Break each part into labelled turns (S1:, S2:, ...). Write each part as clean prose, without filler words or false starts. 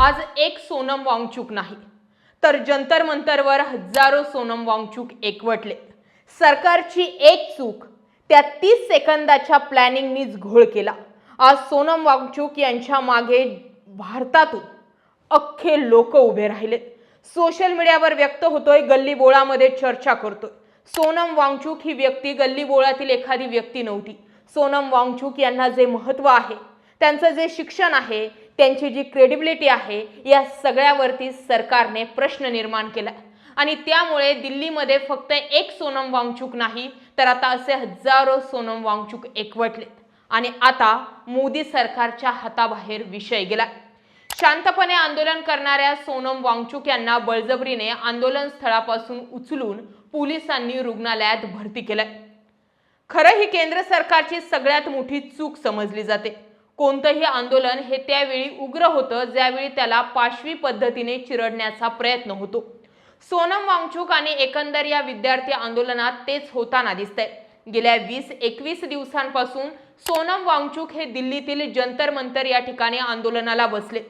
S1: आज एक सोनम वांगचुक नाही तर जंतर मंतरवर हजारो सोनम वांगचुक एकवटले। सरकारची एक चूक त्या 30 सेकंदाच्या प्लॅनिंगनीच घोळ केला। आज सोनम वांगचुक यांच्या मागे भारतातून अख्खे लोक उभे राहिले। सोशल मीडियावर व्यक्त होतोय, गल्ली बोळामध्ये चर्चा करतोय। सोनम वांगचुक ही व्यक्ती गल्ली बोळातील एखादी व्यक्ती नव्हती। सोनम वांगचुक यांना जे महत्त्व आहे, त्यांचं जे शिक्षण आहे, त्यांची जी क्रेडिबिलिटी आहे, या सगळ्यावरती सरकारने प्रश्न निर्माण केला आणि त्यामुळे दिल्लीमध्ये फक्त एक सोनम वांगचुक नाही तर आता असे हजारो सोनम वांगचुक एकवटले आणि आता मोदी सरकारच्या हाताबाहेर विषय गेला। शांतपणे आंदोलन करणाऱ्या सोनम वांगचुक यांना बळजबरीने आंदोलन स्थळापासून उचलून पोलिसांनी रुग्णालयात भरती केलं। खरं ही केंद्र सरकारची सगळ्यात मोठी चूक समजली जाते। कोणतंही आंदोलन हे त्यावेळी उग्र होतं ज्यावेळी त्याला पाशवी पद्धतीने चिरडण्याचा प्रयत्न होतो। सोनम वांगचुक आणि एकंदर या विद्यार्थी आंदोलनात तेच होताना दिसतंय। गेल्या 20-21 दिवसांपासून सोनम वांगचुक हे दिल्लीतील जंतर मंतर या ठिकाणी आंदोलनाला बसले।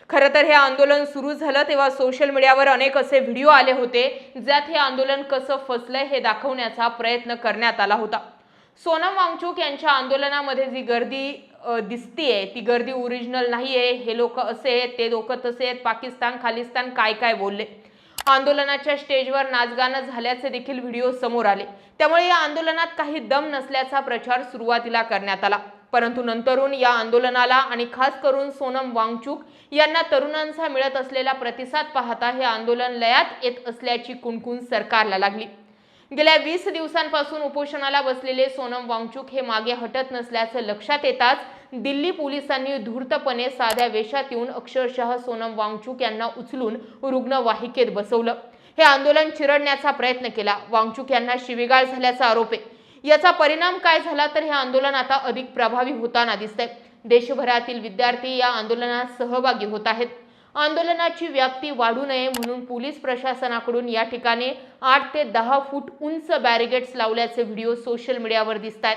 S1: खरं तर हे आंदोलन सुरू झालं तेव्हा सोशल मीडियावर अनेक असे व्हिडिओ आले होते ज्यात हे आंदोलन कसं फसलंय हे दाखवण्याचा प्रयत्न करण्यात आला होता। सोनम वांगचुक यांच्या आंदोलनामध्ये जी गर्दी दिसतीये ती गर्दी ओरिजिनल नाहीये। हे लोक असे आहेत, ते लोक तसे आहेत, पाकिस्तान खालिस्तान काय काय बोलले। आंदोलनाच्या स्टेजवर नाचगाणं झाल्याचे देखील व्हिडिओ समोर आले। त्यामुळे या आंदोलनात काही दम नसल्याचा प्रचार सुरुवातीला करण्यात आला, परंतु नंतरून या आंदोलनाला आणि खास करून सोनम वांगचुक यांना तरुणांचा मिळत असलेला प्रतिसाद पाहता हे आंदोलन लयात येत असल्याची कुणकुण सरकारला लागली। गेल्या 20 दिवसांपासून उपोषणाला बसलेले सोनम वांगचुक हे मागे हटत नसल्याचं लक्षात येताच दिल्ली पोलिसांनी धूर्तपणे साध्या वेशात येऊन अक्षरशः सोनम वांगचुक यांना उचलून रुग्णवाहिकेत बसवलं। हे आंदोलन चिरडण्याचा प्रयत्न केला। वांगचुक यांना शिवीगाळ झाल्याचा आरोप आहे। याचा परिणाम काय झाला तर हे आंदोलन आता अधिक प्रभावी होताना दिसतंय। देशभरातील विद्यार्थी या आंदोलनात सहभागी होत आहेत। आंदोलनाची व्याप्ती वाढू नये म्हणून पोलीस प्रशासनाकडून या ठिकाणी 8 ते 10 फूट उंच बॅरिगेड्स लावल्याचे व्हिडिओ सोशल मीडियावर दिसतात।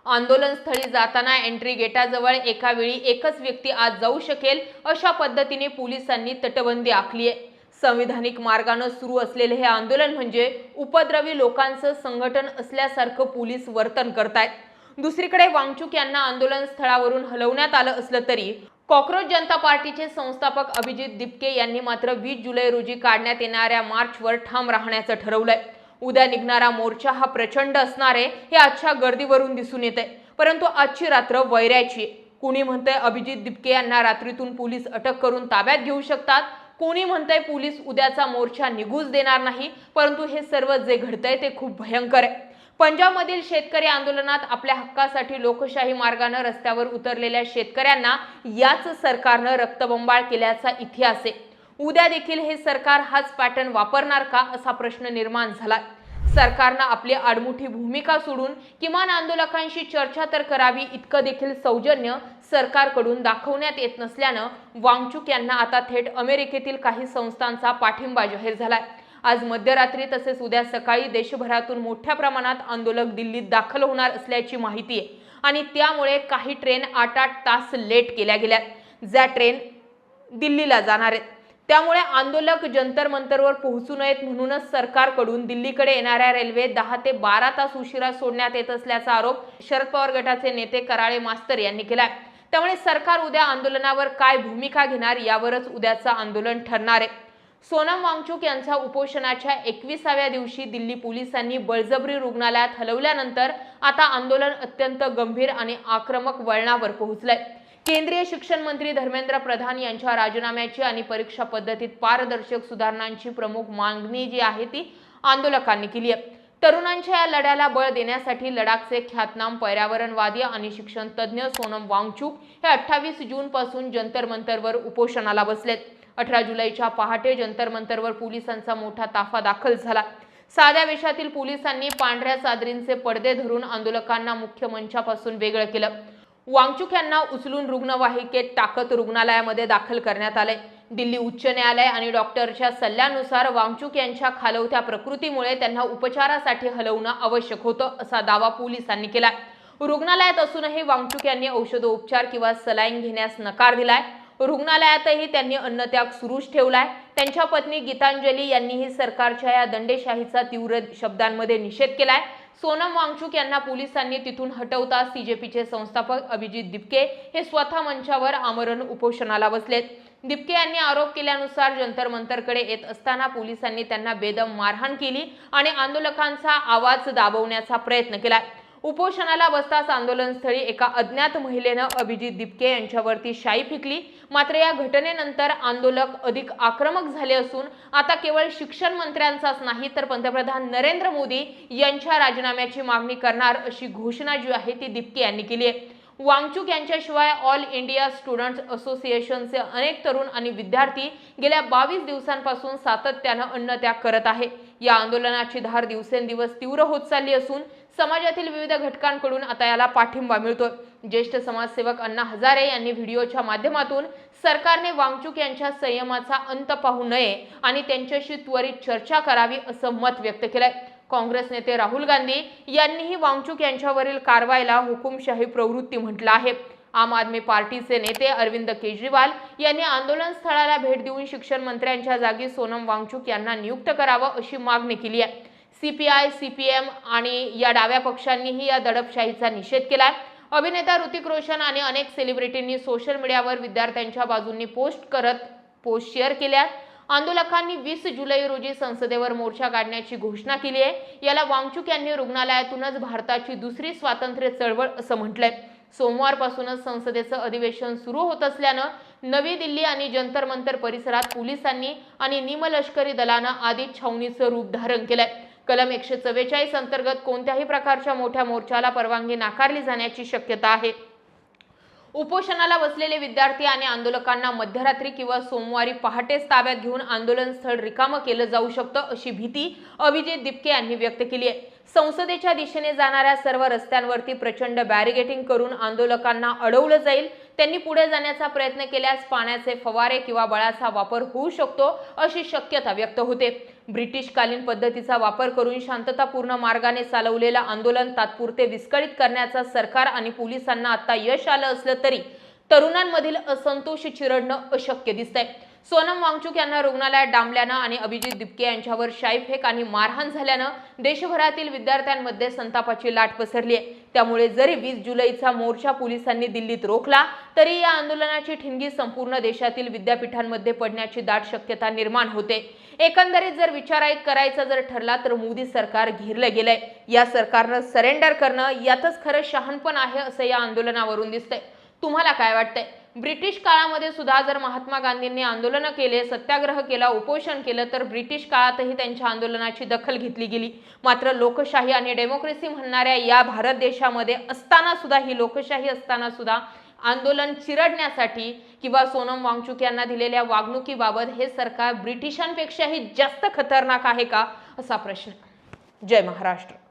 S1: आंदोलन स्थळी जाताना एंट्री गेटाजवळ एका वेळी एकच व्यक्ती आत जाऊ शकेल अशा पद्धतीने पोलिसांनी तटबंदी आखली आहे। संविधानिक मार्गाने सुरू असलेले हे आंदोलन म्हणजे उपद्रवी लोकांचं संघटन असल्यासारखं पोलीस वर्तन करतायत। दुसरीकडे वांगचुक यांना आंदोलन स्थळावरून हलवण्यात आलं असलं तरी कॉकरोच जनता पार्टीचे संस्थापक अभिजित दिपके यांनी मात्र 20 जुलै रोजी काढण्यात येणाऱ्या मार्चवर ठाम राहण्याचं ठरवलंय। उद्या निघणारा मोर्चा हा प्रचंड असणार आहे हे आजच्या गर्दीवरून दिसून येतंय, परंतु आजची रात्र वैऱ्याची आहे। कोणी म्हणतंय अभिजित दिपके यांना रात्रीतून पोलीस अटक करून ताब्यात घेऊ शकतात, कोणी म्हणतंय पोलीस उद्याचा मोर्चा निघूच देणार नाही, परंतु हे सर्व जे घडतंय ते खूप भयंकर आहे। पंजाबमधील शेतकरी आंदोलनात आपल्या हक्कासाठी लोकशाही मार्गाने रस्त्यावर उतरलेल्या शेतकऱ्यांना याच सरकारने रक्तबंबाळ केल्याचा इतिहास आहे। उद्या देखील हे सरकार हाच पॅटर्न वापरणार का असा प्रश्न निर्माण झाला। सरकारने आपली आडमुठी भूमिका सोडून किमान आंदोलकांशी चर्चा तर करावी इतकं देखील सौजन्य सरकारकडून दाखवण्यात येत नसल्यानं वांगचुक यांना आता थेट अमेरिकेतील काही संस्थांचा पाठिंबा जाहीर झालाय। आज मध्यरात्री तसेच उद्या सकाळी देशभरातून मोठ्या प्रमाणात आंदोलक दिल्लीत दाखल होणार असल्याची माहिती आहे आणि त्यामुळे काही ट्रेन 8-8 तास लेट केल्या गेल्या, ज्या ट्रेन दिल्लीला जाणार आहेत। त्यामुळे आंदोलक जंतर मंतरवर पोहोचू नयेत म्हणूनच सरकारकडून दिल्लीकडे येणाऱ्या रेल्वे 10 ते 12 तास उशिरा सोडण्यात येत असल्याचा आरोप शरद पवार गटाचे नेते कराळे मास्तर यांनी केलाय। त्यामुळे सरकार उद्या आंदोलनावर काय भूमिका घेणार यावरच उद्याचं आंदोलन ठरणार आहे। सोनम वांगचुक यांच्या उपोषणाच्या 21व्या दिवशी दिल्ली पोलिसांनी बळजबरी रुग्णालयात हलवल्यानंतर आता आंदोलन अत्यंत गंभीर आणि आक्रमक वळणावर पोहोचलंय। केंद्रीय शिक्षण मंत्री धर्मेंद्र प्रधान यांच्या राजीनाम्याची आणि परीक्षा पद्धतीत पारदर्शक सुधारणांची प्रमुख मागणी जी आहे ती आंदोलकांनी केली आहे। तरुणांच्या या लढ्याला बळ देण्यासाठी लडाखचे ख्यातनाम पर्यावरणवादी आणि शिक्षण तज्ज्ञ सोनम वांगचुक हे 28 जून पासून जंतर मंतरवर उपोषणाला बसलेत। 18 जुलैच्या पहाटे जंतर मंतरवर पोलिसांचा मोठा ताफा दाखल झाला। साध्या वेशातील पोलिसांनी पांढऱ्या चादरींचे पडदे धरून आंदोलकांना मुख्य मंचापासून वेगळं केलं। वांगचुक यांना उचलून रुग्णवाहिकेत टाकत रुग्णालयामध्ये दाखल करण्यात आले। दिल्ली उच्च न्यायालय आणि डॉक्टरच्या सल्ल्यानुसार वांगचुक यांच्या खालवत्या प्रकृतीमुळे त्यांना उपचारासाठी हलवणं आवश्यक होतं असा दावा पोलिसांनी केला। रुग्णालयात असूनही वांगचुक यांनी औषधोपचार किंवा सलाईन घेण्यास नकार दिलाय। रुग्णालयातही त्यांनी अन्नत्याग सुरूच ठेवलाय। त्यांच्या पत्नी गीतांजली यांनीही सरकारच्या या दंडेशाहीचा तीव्र शब्दांमध्ये निषेध केलाय। सोनम वांगचुक यांना पोलिसांनी तिथून हटवताच सीजेपीचे संस्थापक अभिजित दिपके हे स्वतः मंचावर आमरण उपोषणाला बसलेत। दिपके यांनी आरोप केल्यानुसार जंतर मंतरकडे येत असताना पोलिसांनी त्यांना बेदम मारहाण केली आणि आंदोलकांचा आवाज दाबवण्याचा प्रयत्न केला। उपोषणाला बसताच आंदोलनस्थळी एका अज्ञात महिलेनं अभिजित दिपके यांच्यावरती शाई फेकली। मात्र या घटनेनंतर आंदोलक अधिक आक्रमक झाले असून आता केवळ शिक्षण मंत्र्यांचाच नाही तर पंतप्रधान नरेंद्र मोदी यांच्या राजीनाम्याची मागणी करणार अशी घोषणा जी आहे ती दिपके यांनी केली आहे। वांगचुक यांच्याशिवाय ऑल इंडिया स्टुडंट्स असोसिएशनचे अनेक तरुण आणि विद्यार्थी गेल्या 22 दिवसांपासून सातत्यानं अन्नत्याग करत आहे। या आंदोलनाची धार दिवसेंदिवस तीव्र होत चालली असून समाजातील विविध घटकांकडून आता याला पाठिंबा मिळतोय। ज्येष्ठ समाजसेवक अण्णा हजारे यांनी व्हिडिओच्या माध्यमातून सरकारने वांगचुक यांच्या संयमाचा अंत पाहू नये आणि त्यांच्याशी त्वरित चर्चा करावी असं मत व्यक्त केलंय। काँग्रेस नेते राहुल गांधी यांनीही वांगचुक यांच्यावरील कारवाईला हुकुमशाही प्रवृत्ती म्हटलं आहे। आम आदमी पार्टीचे नेते अरविंद केजरीवाल यांनी आंदोलन स्थळाला भेट देऊन शिक्षण मंत्र्यांच्या जागी सोनम वांगचुक यांना नियुक्त करावं अशी मागणी केली आहे। सीपीआय, सीपीएम आणि या डाव्या पक्षांनीही या दडपशाहीचा निषेध केलाय। अभिनेता ऋतिक रोशन आणि अनेक सेलिब्रिटींनी सोशल मीडियावर विद्यार्थ्यांच्या बाजूंनी पोस्ट शेअर केल्यात। आंदोलकांनी 20 जुलै रोजी संसदेवर मोर्चा काढण्याची घोषणा केली आहे। याला वांगचुक यांनी रुग्णालयातूनच भारताची दुसरी स्वातंत्र्य चळवळ असं म्हटलंय। सोमवारपासूनच संसदेचं अधिवेशन सुरू होत असल्यानं नवी दिल्ली आणि जंतर मंतर परिसरात पोलिसांनी आणि निमलष्करी दलानं आधीच छावणीचं रूप धारण केलंय। कलम 144 अंतर्गत कोणत्याही प्रकारच्या मोठ्या मोर्चाला परवानगी नाकारली जाण्याची शक्यता आहे। उपोषणाला बसलेले विद्यार्थी आणि आंदोलकांना मध्यरात्री किंवा सोमवारी पहाटेच ताब्यात घेऊन आंदोलन स्थळ रिकामं केलं जाऊ शकतं अशी भीती अभिजित दिपके यांनी व्यक्त केली आहे। संसदेच्या दिशेने जाणाऱ्या सर्व रस्त्यांवरती प्रचंड बॅरिगेटिंग करून आंदोलकांना अडवलं जाईल। त्यांनी पुढे जाण्याचा प्रयत्न केल्यास पाण्याचे फवारे किंवा बळाचा वापर होऊ शकतो अशी शक्यता व्यक्त होते। ब्रिटिशकालीन पद्धतीचा वापर करून शांततापूर्ण मार्गाने चालवलेलं आंदोलन तात्पुरते विस्कळीत करण्याचा सरकार आणि पोलिसांना आता यश आलं असलं तरी तरुणांमधील असंतोष चिरडणं अशक्य दिसतंय। सोनम वांगचुक यांना रुग्णालयात डांबल्यानं आणि अभिजित दिपके यांच्यावर शाईफेक आणि मारहाण झाल्यानं देशभरातील विद्यार्थ्यांमध्ये संतापाची लाट पसरली आहे। त्यामुळे जरी 20 जुलैचा मोर्चा पोलिसांनी दिल्लीत रोखला तरी या आंदोलनाची ठिणगी संपूर्ण देशातील विद्यापीठांमध्ये पडण्याची दाट शक्यता निर्माण होते। एकंदरीत जर विचारायत करायचं जर ठरला तर मोदी सरकार घेरलं गेलंय। या सरकारनं सरेंडर करणं यातच खरं शहाणपण आहे असं या आंदोलनावरून दिसतंय। तुम्हाला काय वाटतंय? ब्रिटिश काळामध्ये सुद्धा जर महात्मा गांधींनी आंदोलन केले, सत्याग्रह केला, उपोषण केलं तर ब्रिटिश काळातही त्यांच्या आंदोलनाची दखल घेतली गेली। मात्र लोकशाही आणि डेमोक्रेसी म्हणणाऱ्या या भारत देशामध्ये असताना सुद्धा ही लोकशाही असताना सुद्धा आंदोलन चिरडण्यासाठी किंवा सोनम वांगचुक यांना दिलेल्या वागणुकीबाबत हे सरकार ब्रिटिशांपेक्षाही जास्त खतरनाक आहे का असा प्रश्न। जय महाराष्ट्र।